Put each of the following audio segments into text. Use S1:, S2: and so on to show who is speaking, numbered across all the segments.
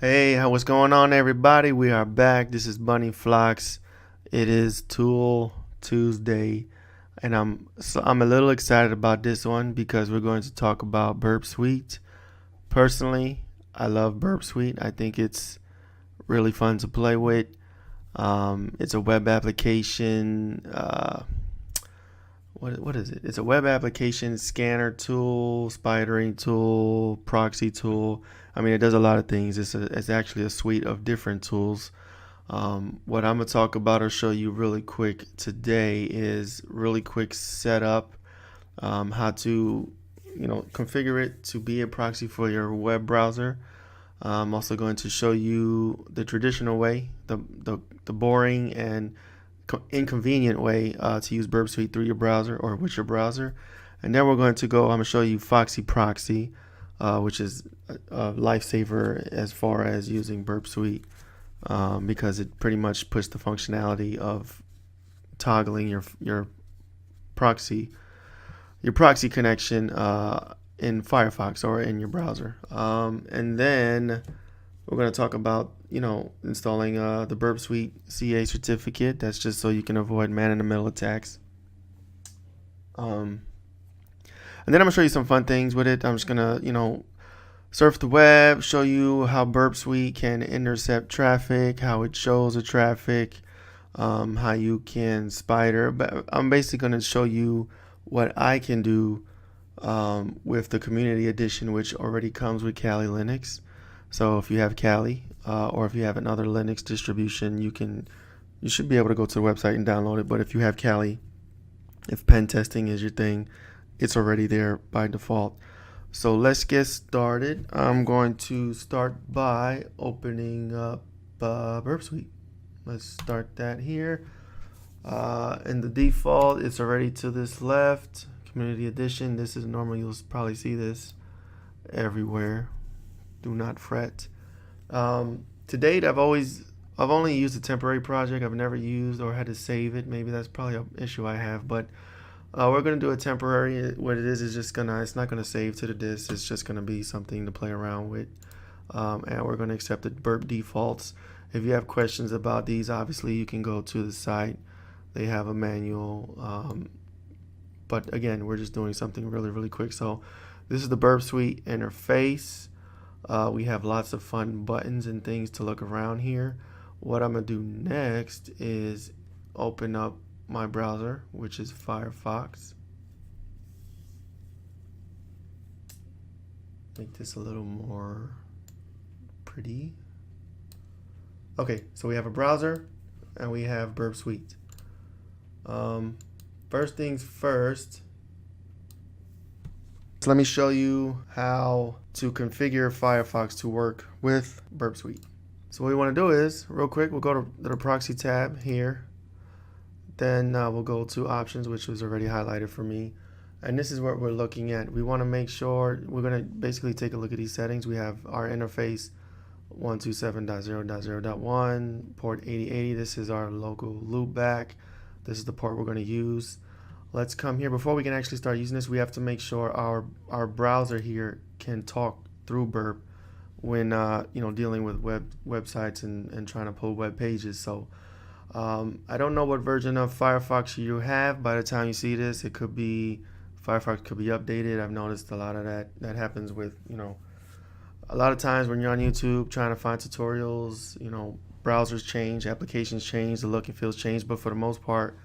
S1: Hey, what's going on, everybody? We are back. This is Bunny Flocks. It is Tool Tuesday, and I'm a little excited about this one because we're going to talk about Burp Suite. Personally, I love Burp Suite. I think it's really fun to play with. It's a web application. What is it? It's a web application scanner tool, spidering tool, proxy tool. I mean, it does a lot of things. It's actually a suite of different tools. What I'm gonna talk about or show you really quick today is really quick setup, how to configure it to be a proxy for your web browser. I'm also going to show you the traditional way, the boring and inconvenient way to use Burp Suite through your browser or with your browser. And then we're going to go, I'm going to show you Foxy Proxy, which is a lifesaver as far as using Burp Suite, because it pretty much puts the functionality of toggling proxy your proxy connection in Firefox or in your browser. And then we're going to talk about, installing the Burp Suite CA certificate. That's just so you can avoid man-in-the-middle attacks. And then I'm going to show you some fun things with it. I'm just going to, surf the web, show you how Burp Suite can intercept traffic, how it shows the traffic, how you can spider. But I'm basically going to show you what I can do with the Community Edition, which already comes with Kali Linux. So if you have Kali or if you have another Linux distribution, you should be able to go to the website and download it. But if you have Kali, if pen testing is your thing, it's already there by default. So let's get started. I'm going to start by opening up Burp Suite. Let's start that here. In the default, it's already to this left. Community Edition. This is normal. You'll probably see this everywhere. Do not fret. To date, I've only used a temporary project. I've never used or had to save it. Maybe that's probably an issue I have, but we're gonna do a temporary. What it is just it's not gonna save to the disk. It's just gonna be something to play around with, and we're gonna accept the burp defaults. If you have questions about these, obviously you can go to the site. They have a manual, but again, we're just doing something really, really quick. So this is the Burp Suite interface. We have lots of fun buttons and things to look around here. What I'm gonna do next is open up my browser, which is Firefox. Make this a little more pretty. Okay, so we have a browser and we have Burp Suite. First things first, so let me show you how to configure Firefox to work with Burp Suite. So what we want to do is, real quick, we'll go to the proxy tab here. Then we'll go to options, which was already highlighted for me. And this is what we're looking at. We want to make sure, we're going to basically take a look at these settings. We have our interface 127.0.0.1, port 8080. This is our local loopback. This is the port we're going to use. Let's come here. Before we can actually start using this, we have to make sure our browser here can talk through Burp when dealing with websites and trying to pull web pages. So I don't know what version of Firefox you have. By the time you see this, Firefox could be updated. I've noticed a lot of that happens with, a lot of times when you're on YouTube trying to find tutorials, browsers change, applications change, the look and feels change. But for the most part,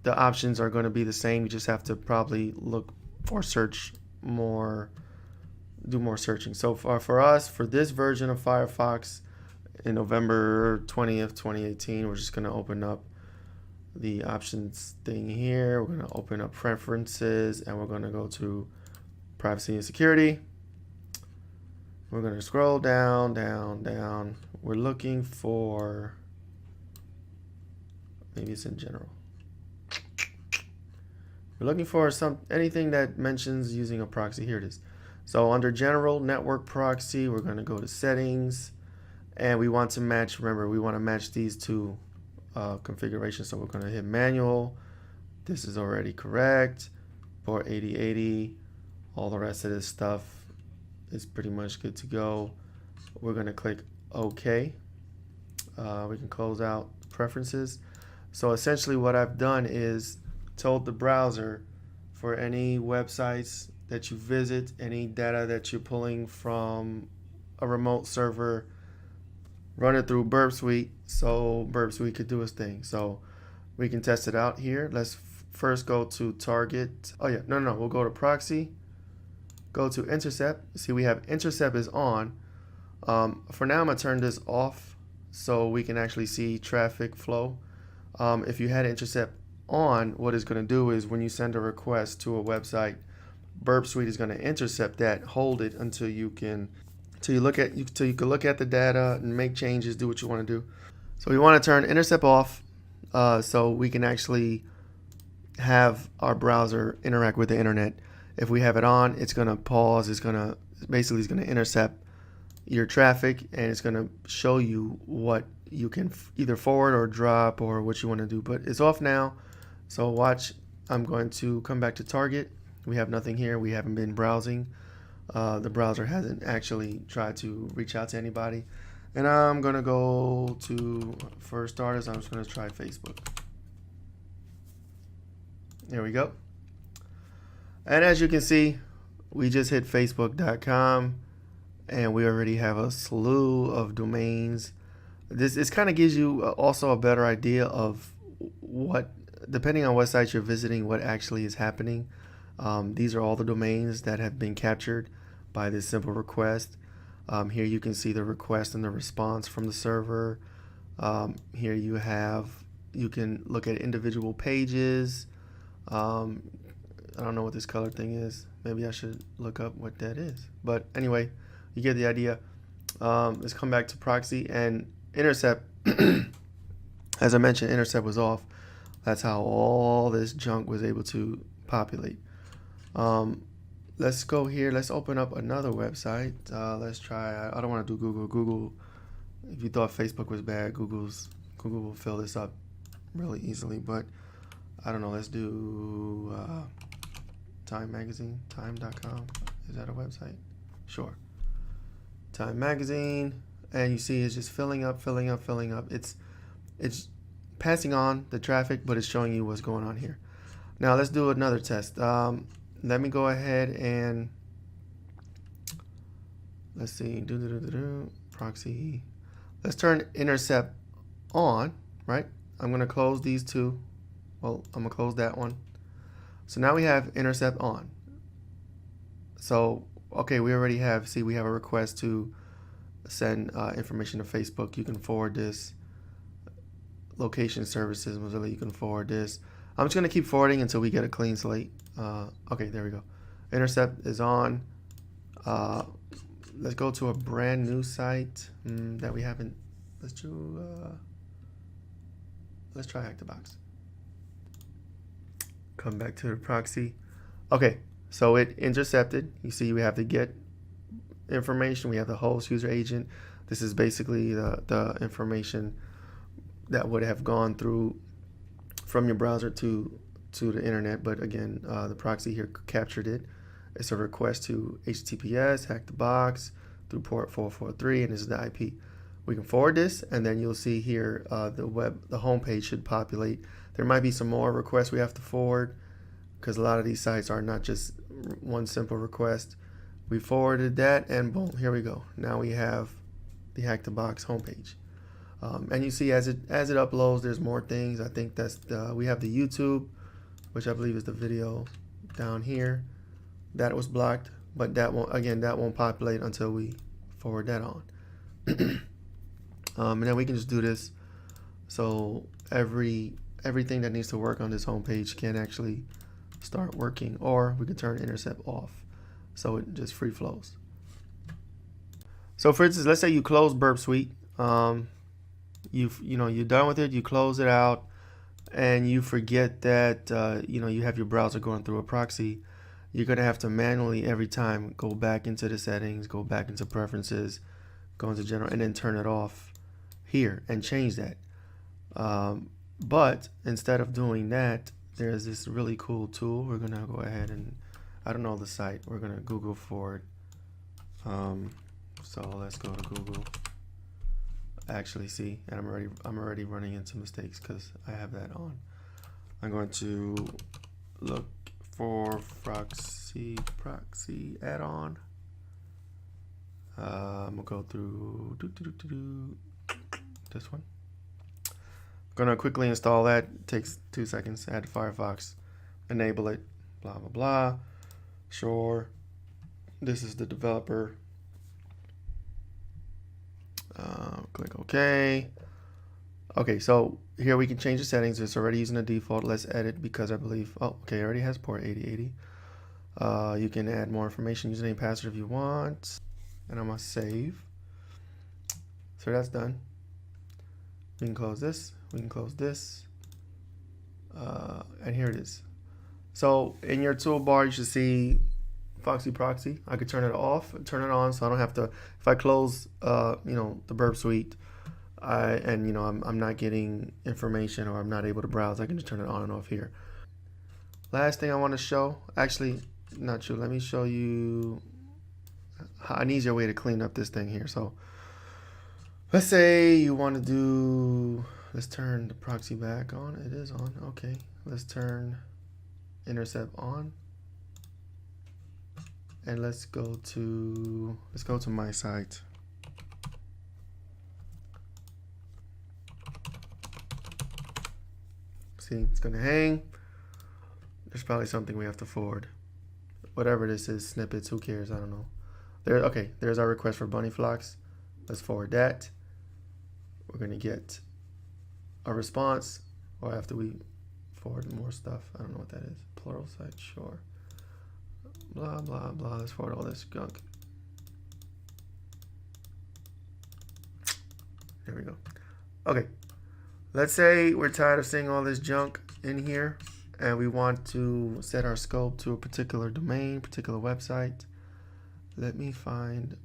S1: the options are going to be the same. You just have to probably look or search more, do more searching. So for us, for this version of Firefox, in November 20th, 2018, we're just going to open up the options thing here. We're going to open up preferences and we're going to go to privacy and security. We're going to scroll down, down, down. We're looking for, maybe it's in general. We're looking for anything that mentions using a proxy. Here it is. So under general network proxy, we're going to go to settings. And we want to match, remember, we want to match these two configurations. So we're going to hit manual. This is already correct. Port 8080. All the rest of this stuff is pretty much good to go. We're going to click OK. We can close out preferences. So essentially what I've done is told the browser for any websites that you visit, any data that you're pulling from a remote server, run it through Burp Suite so Burp Suite could do its thing. So we can test it out here. Let's first go to target. Oh yeah, no, we'll go to proxy, go to intercept. See, we have intercept is on. For now, I'm gonna turn this off so we can actually see traffic flow. If you had intercept on, what it's going to do is when you send a request to a website, Burp Suite is going to intercept that, hold it until you can look at the data and make changes, do what you want to do. So we want to turn intercept off so we can actually have our browser interact with the internet. If we have it on, it's going to pause. It's going to intercept your traffic, and it's going to show you what you can either forward or drop or what you want to do. But it's off now, so watch. I'm going to come back to target. We have nothing here. We haven't been browsing. The browser hasn't actually tried to reach out to anybody. And I'm going to go to, for starters, I'm just going to try Facebook. There we go. And as you can see, we just hit facebook.com and we already have a slew of domains. This kind of gives you also a better idea of what, depending on what site you're visiting, what actually is happening. These are all the domains that have been captured by this simple request. Here you can see the request and the response from the server. Here you can look at individual pages. I don't know what this color thing is. Maybe I should look up what that is. But anyway, you get the idea. Let's come back to proxy and intercept. As I mentioned, intercept was off. That's how all this junk was able to populate. Let's go here. Let's open up another website. Let's try. I don't want to do Google. Google. If you thought Facebook was bad, Google will fill this up really easily. But I don't know. Let's do Time Magazine. Time.com. Is that a website? Sure. Time Magazine, and you see it's just filling up. It's passing on the traffic, but it's showing you what's going on here. Now let's do another test. Let me go ahead and let's see. Proxy. Let's turn intercept on. Right. I'm gonna close these two. Well, I'm gonna close that one. So now we have intercept on. So okay, we already have. See, we have a request to send information to Facebook. You can forward this. Location services, Mozilla, you can forward this. I'm just gonna keep forwarding until we get a clean slate. Okay, there we go. Intercept is on. Let's go to a brand new site that we haven't. Let's try Hack the Box. Come back to the proxy. Okay, so it intercepted. You see, we have the get information. We have the host, user agent. This is basically the information that would have gone through from your browser to the internet, but again, the proxy here captured it. It's a request to HTTPS, hack the box through port 443, and this is the IP. We can forward this, and then you'll see here the home page should populate. There might be some more requests we have to forward because a lot of these sites are not just one simple request. We forwarded that, and boom, here we go. Now we have the hack the box homepage. And you see as it uploads, there's more things. I think that's we have the YouTube, which I believe is the video down here. That was blocked, but that won't populate until we forward that on. And then we can just do this, so everything that needs to work on this homepage can actually start working, or we can turn intercept off, so it just free flows. So for instance, let's say you close Burp Suite. You're done with it, you close it out, and you forget that you have your browser going through a proxy. You're gonna have to manually every time go back into the settings, go back into preferences, go into general, and then turn it off here and change that. But instead of doing that, there's this really cool tool. We're gonna go ahead and, I don't know the site, we're gonna Google for it. So let's go to Google. Actually, see, and I'm already running into mistakes because I have that on. I'm going to look for Foxy Proxy add-on. I'm gonna go through this one. Gonna quickly install that. It takes 2 seconds. Add to Firefox. Enable it. Blah blah blah. Sure. This is the developer. Click OK. Okay, so here we can change the settings. It's already using the default. Let's edit because I believe. Oh, okay, it already has port 8080. You can add more information, username, password if you want, and I'm gonna save. So that's done. We can close this. We can close this. And here it is. So in your toolbar, you should see Foxy Proxy. I could turn it off, turn it on, so I don't have to. If I close, the Burp Suite, I'm not getting information or I'm not able to browse, I can just turn it on and off here. Last thing I want to show, actually, not true. Let me show you an easier way to clean up this thing here. So let's say you want to do. Let's turn the proxy back on. It is on. Okay. Let's turn intercept on. And let's go to my site. See, it's gonna hang. There's probably something we have to forward. Whatever this is, snippets, who cares? I don't know. Okay, there's our request for bunny flocks. Let's forward that. We're gonna get a response, or after we forward more stuff. I don't know what that is. Plural site, sure. Blah blah blah. Let's forward all this junk. There we go. Okay. Let's say we're tired of seeing all this junk in here and we want to set our scope to a particular domain, particular website. Let me find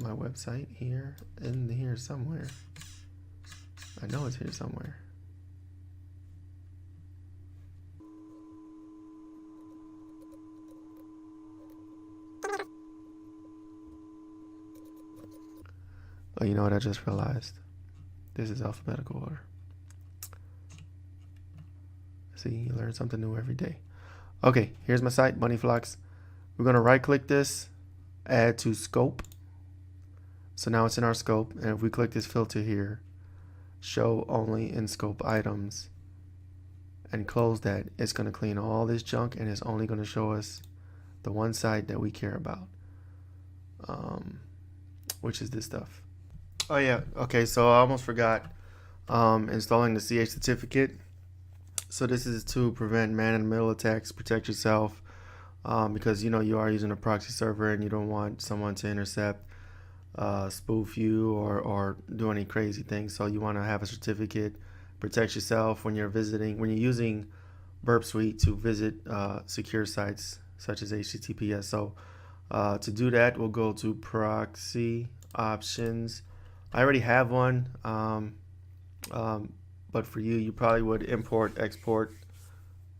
S1: my website here somewhere. I know it's here somewhere. Oh, you know what I just realized? This is alphabetical order. See, you learn something new every day. Okay, here's my site, Bunny Flocks. We're gonna right click this, add to scope. So now it's in our scope, and if we click this filter here, show only in scope items, and close that, it's gonna clean all this junk and it's only gonna show us the one site that we care about, which is this stuff. Oh yeah, okay, so I almost forgot installing the CH certificate. So this is to prevent man-in-the-middle attacks, protect yourself, because you are using a proxy server and you don't want someone to intercept, spoof you, or do any crazy things. So you want to have a certificate, protect yourself when you're using Burp Suite to visit secure sites such as HTTPS. So to do that, we'll go to proxy options. I already have one, but for you probably would import, export,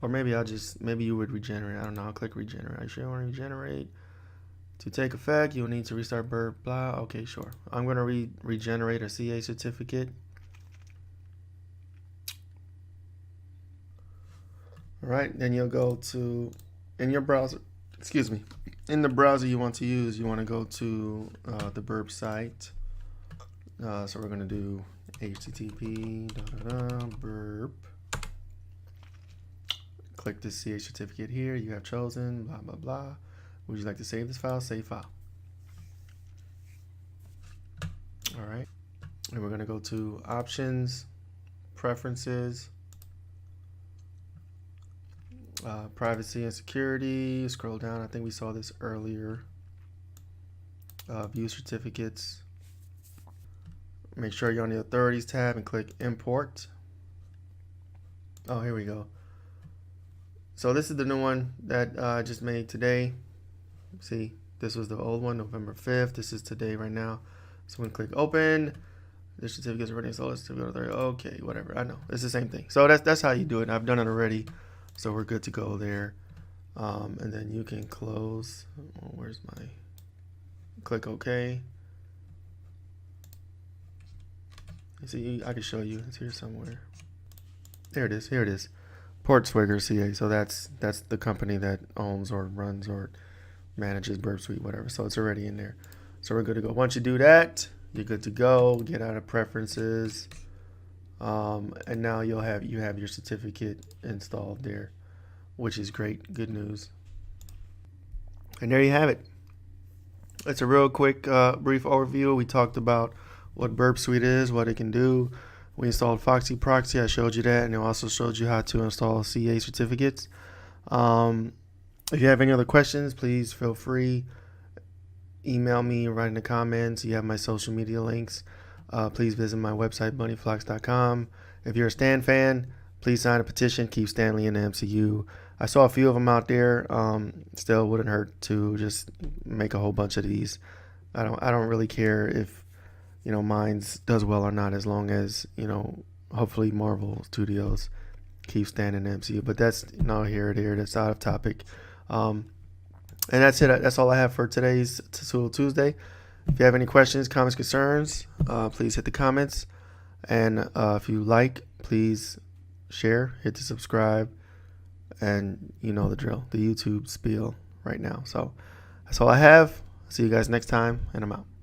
S1: or maybe you would regenerate. I don't know. I'll click regenerate. Are you sure you want to regenerate? To take effect, you'll need to restart Burp, blah. Okay, sure. I'm going to regenerate a CA certificate. All right, then you'll go to, in your browser, in the browser you want to use, you want to go to the Burp site. So we're going to do http burp. Click the CH certificate here. You have chosen, blah, blah, blah. Would you like to save this file? Save file. All right. And we're going to go to options, preferences, privacy and security. Scroll down. I think we saw this earlier. View certificates. Make sure you're on the authorities tab and click import. Oh, here we go. So this is the new one that I just made today. See, this was the old one, November 5th. This is today right now. So when click open, the certificates are already installed. Okay, whatever. I know it's the same thing. So that's how you do it. I've done it already, so we're good to go there. And then you can close. Oh, where's my? Click OK. See, I can show you. It's here somewhere. There it is. Here it is. Portswigger CA. So that's the company that owns or runs or manages Burp Suite, whatever. So it's already in there. So we're good to go. Once you do that, you're good to go. Get out of preferences, and now you have your certificate installed there, which is great. Good news. And there you have it. It's a real quick, brief overview. We talked about what Burp Suite is, what it can do. We installed Foxy Proxy. I showed you that, and it also showed you how to install CA certificates. If you have any other questions, please feel free. Email me, write in the comments. You have my social media links. Please visit my website, bunnyflox.com. If you're a Stan fan, please sign a petition. Keep Stanley in the MCU. I saw a few of them out there. Still wouldn't hurt to just make a whole bunch of these. I don't really care if mine's does well or not, as long as hopefully Marvel Studios keeps Stan in the MCU. But that's here. That's out of topic. And that's it. That's all I have for today's Tool Tuesday. If you have any questions, comments, concerns, please hit the comments. And if you like, please share, hit the subscribe, and you know the drill, the YouTube spiel right now. So that's all I have. See you guys next time, and I'm out.